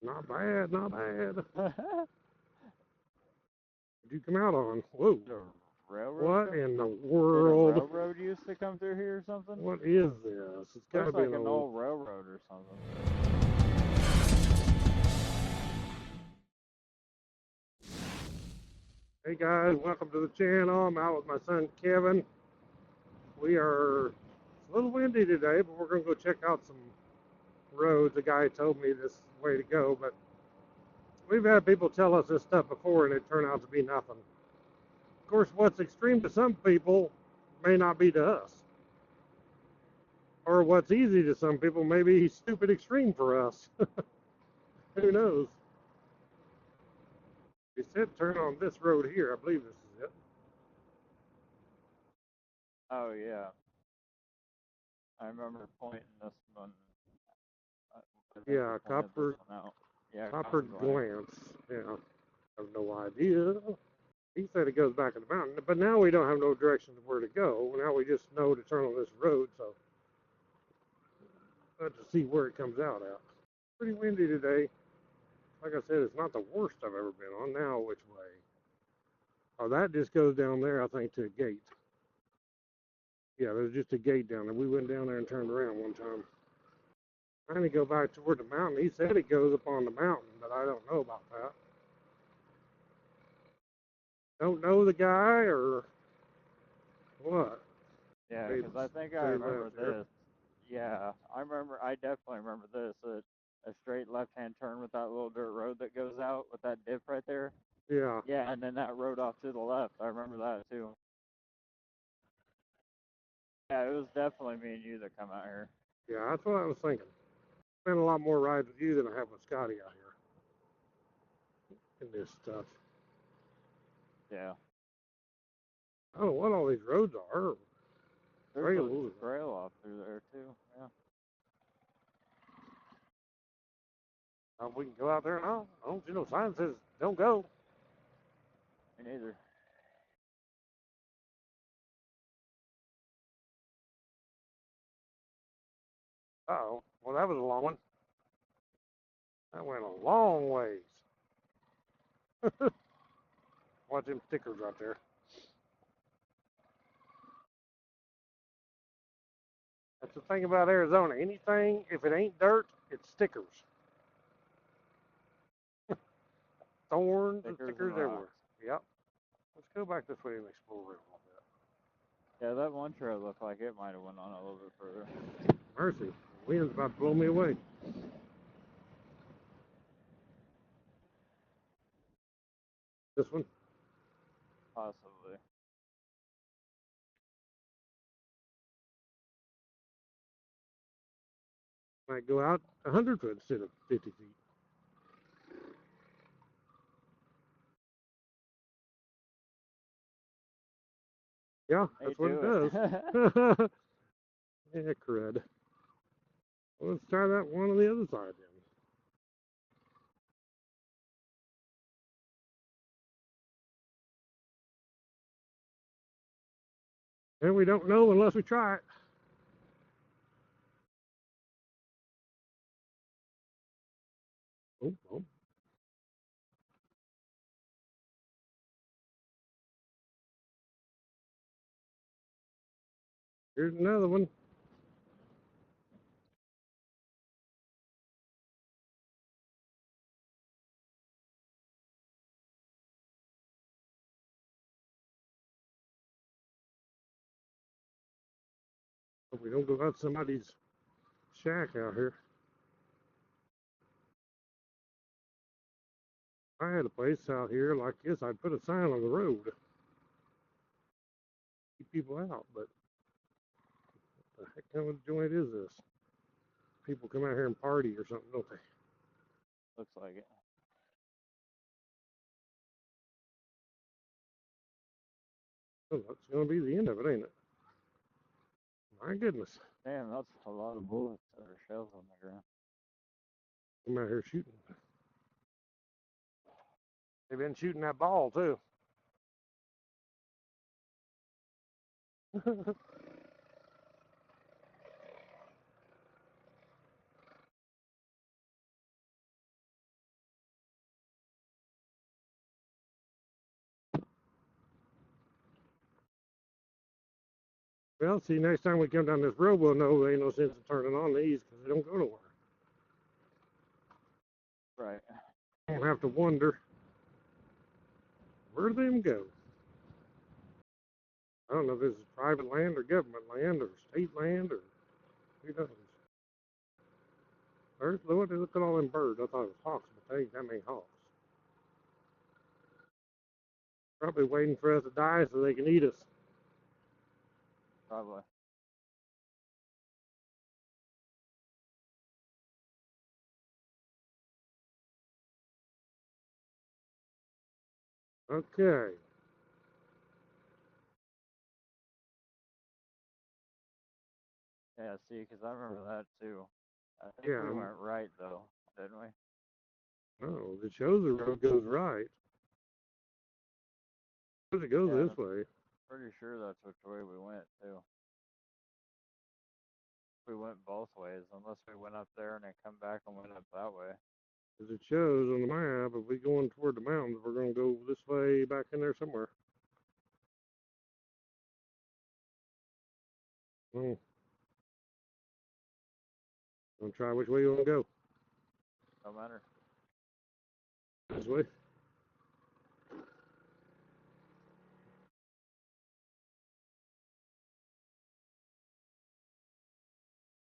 Not bad, not bad. Did you come out on? Whoa. The railroad. What in the Did a world? railroad used to come through here or something? What is this? It's gotta Looks be like an old railroad or something. Hey guys, welcome to the channel. I'm out with my son Kevin. It's a little windy today, but we're gonna go check out some roads. The guy told me this is the way to go, but we've had people tell us this stuff before and it turned out to be nothing. Of course, what's extreme to some people may not be to us. Or what's easy to some people may be stupid extreme for us. Who knows? He said turn on this road here. I believe this is it. Oh yeah, I remember pointing this one. Yeah, copper. Yeah, Copper glance. Yeah, I have no idea. He said it goes back in the mountain, but now we don't have no direction of where to go. Now we just know to turn on this road, so let's see where it comes out at. Pretty windy today. Like I said, it's not the worst I've ever been on. Now which way? Oh, that just goes down there, I think, to a gate. Yeah, there's just a gate down there. We went down there and turned around one time. Trying to go back toward the mountain. He said it goes up on the mountain, but I don't know about that. Don't know the guy or what? Yeah, because I think I remember this. Yeah, I definitely remember this. A straight left-hand turn with that little dirt road that goes out with that dip right there. Yeah. Yeah, and then that road off to the left. I remember that too. Yeah, it was definitely me and you that come out here. Yeah, that's what I was thinking. Spent a lot more rides with you than I have with Scotty out here in this stuff. Yeah. I don't know what all these roads are. There's a trail off through there too. Yeah. We can go out there now. I don't see no sign says don't go. Me neither. Uh-oh. Well, that was a long one. That went a long ways. Watch them stickers right there. That's the thing about Arizona. Anything, if it ain't dirt, it's stickers. Thorns and stickers everywhere. Yep. Let's go back this way and explore it a little bit. Yeah, that one trail looked like it might have went on a little bit further. Mercy. The wind's about to blow me away. This one? Possibly. Might go out 100 foot instead of 50 feet. Yeah, that's what it does. Yeah, crud. Well, let's try that one on the other side then. And we don't know unless we try it. Oh, oh. Here's another one. Hope we don't go out somebody's shack out here. If I had a place out here like this, I'd put a sign on the road. Keep people out, but what the heck kind of joint is this? People come out here and party or something, don't they? Looks like it. Oh, that's going to be the end of it, ain't it? My goodness. Damn, that's a lot of bullets or shells on the ground. I'm out here shooting. They've been shooting that ball, too. Well, see, next time we come down this road, we'll know there ain't no sense in turning on these because they don't go nowhere. Right. Don't have to wonder where them go. I don't know if this is private land or government land or state land or who knows. Lord, look at all them birds. I thought it was hawks, but they ain't that many hawks. Probably waiting for us to die so they can eat us. Probably. Okay. Yeah, see, because I remember that too. I think Yeah. we went right though, didn't we? Oh, it shows the road goes right. It goes Yeah, this way. pretty sure that's which way we went too. We went both ways, unless we went up there and then come back and went up that way. As it shows on the map, if we going toward the mountains, we're going to go this way back in there somewhere. Oh. Gonna try which way you want to go. No matter. This way.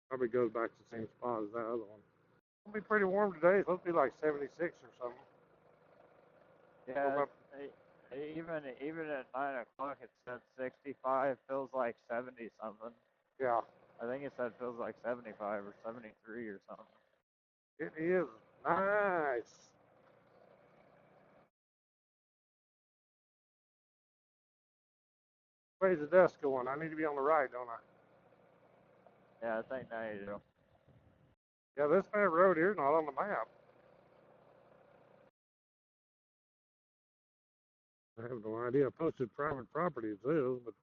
Probably goes back to the same spot as that other one. It'll be pretty warm today. It's supposed to be like 76 or something. Yeah, even at 9 o'clock it said 65. Feels like 70 something. Yeah. I think it said feels like 75 or 73 or something. It is nice. Where's the dust going? I need to be on the right, don't I? Yeah, I think now you do. Yeah, this bad road here is not on the map. I have no idea. Posted private property it says, but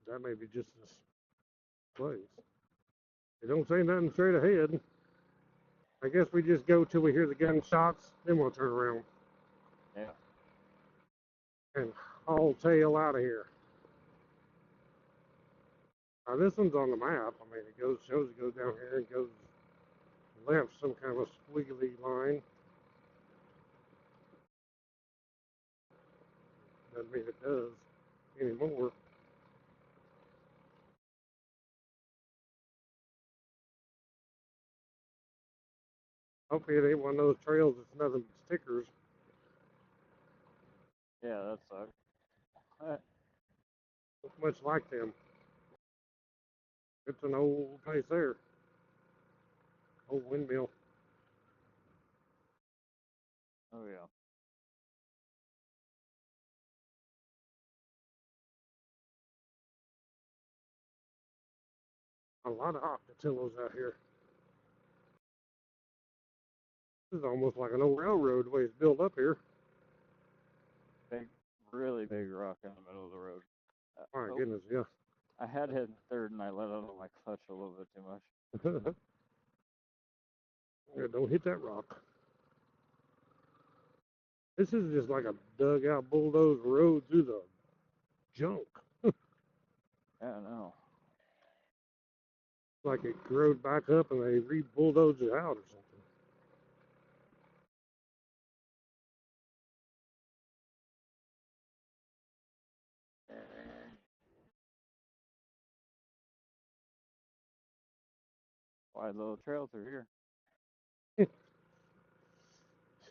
that may be just this place. They don't say nothing straight ahead. I guess we just go till we hear the gunshots, then we'll turn around. Yeah. And haul tail out of here. Now this one's on the map. I mean, it shows it goes down here and goes left some kind of a squiggly line. Doesn't mean it does anymore. Hopefully it ain't one of those trails that's nothing but stickers. Yeah, that sucks. Looks much like them. It's an old place there. Old windmill. Oh yeah. A lot of octotillos out here. This is almost like an old railroad the way it's built up here. Big, really big rock in the middle of the road. My goodness, yeah. I had hit third and I let out on my clutch a little bit too much. Yeah, don't hit that rock. This is just like a dug out bulldozed road through the junk. Yeah, I know. Like it growed back up and they re-bulldozed it out or something. Wide little trail through here.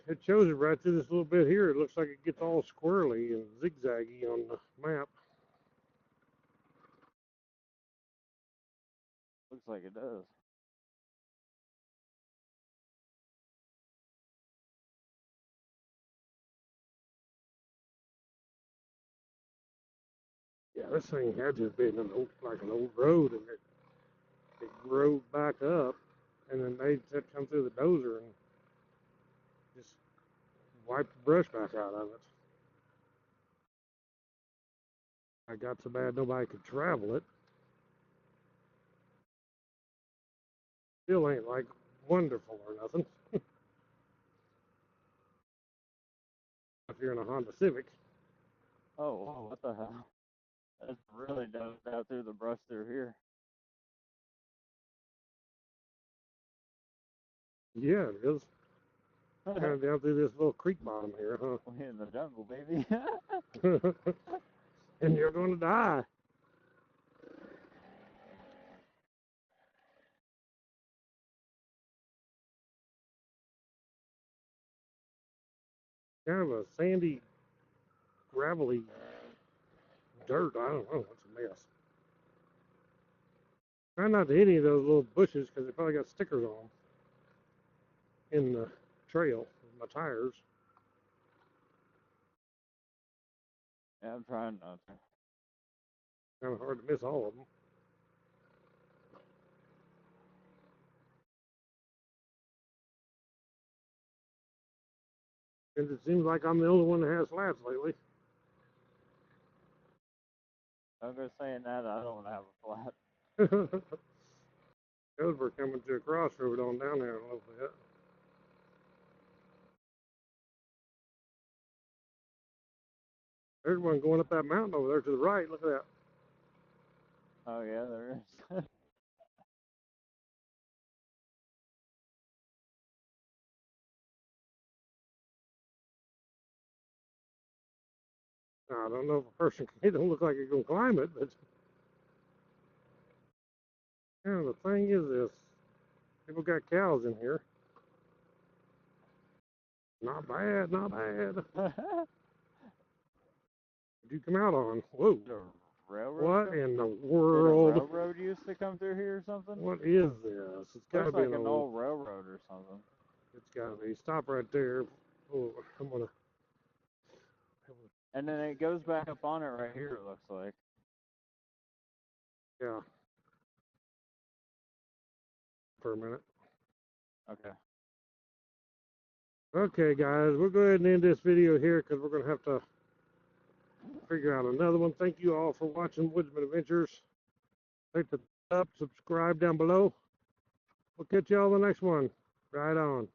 It shows it right through this little bit here. It looks like it gets all squirrely and zigzaggy on the map. Looks like it does. Yeah, this thing had to have been like an old road, and it growed back up, and then they had come through the dozer and just wiped the brush back out of it. I got so bad nobody could travel it. Still ain't like wonderful or nothing. If you're in a Honda Civic. Oh, what the hell? It's really dozed out through the brush through here. Yeah, it is. Kind of down through this little creek bottom here, huh? We're in the jungle, baby. And you're going to die. Kind of a sandy, gravelly dirt. I don't know. It's a mess. Try not to hit any of those little bushes because they probably got stickers on them in the trail with my tires. Yeah, I'm trying not to. Kind of hard to miss all of them. And it seems like I'm the only one that has flats lately. I'm just saying that I don't have a flat. Because we're coming to a crossroad on down there a little bit. There's one going up that mountain over there to the right. Look at that. Oh yeah, there is. Now, I don't know if a person it don't look like it's gonna climb it, but yeah, the thing is this. People got cows in here. Not bad, not bad. Did you come out on? Whoa. The railroad? What in the world? Did a railroad used to come through here or something? What is this? It's gotta be like an old railroad or something. It's gotta be. Stop right there. Oh, I'm gonna. And then it goes back up on it right here, it looks like. Yeah. For a minute. Okay. Okay, guys, we'll go ahead and end this video here because we're going to have to figure out another one. Thank you all for watching Woodsman Adventures. Click the thumbs up, subscribe down below. We'll catch you all in the next one. Right on.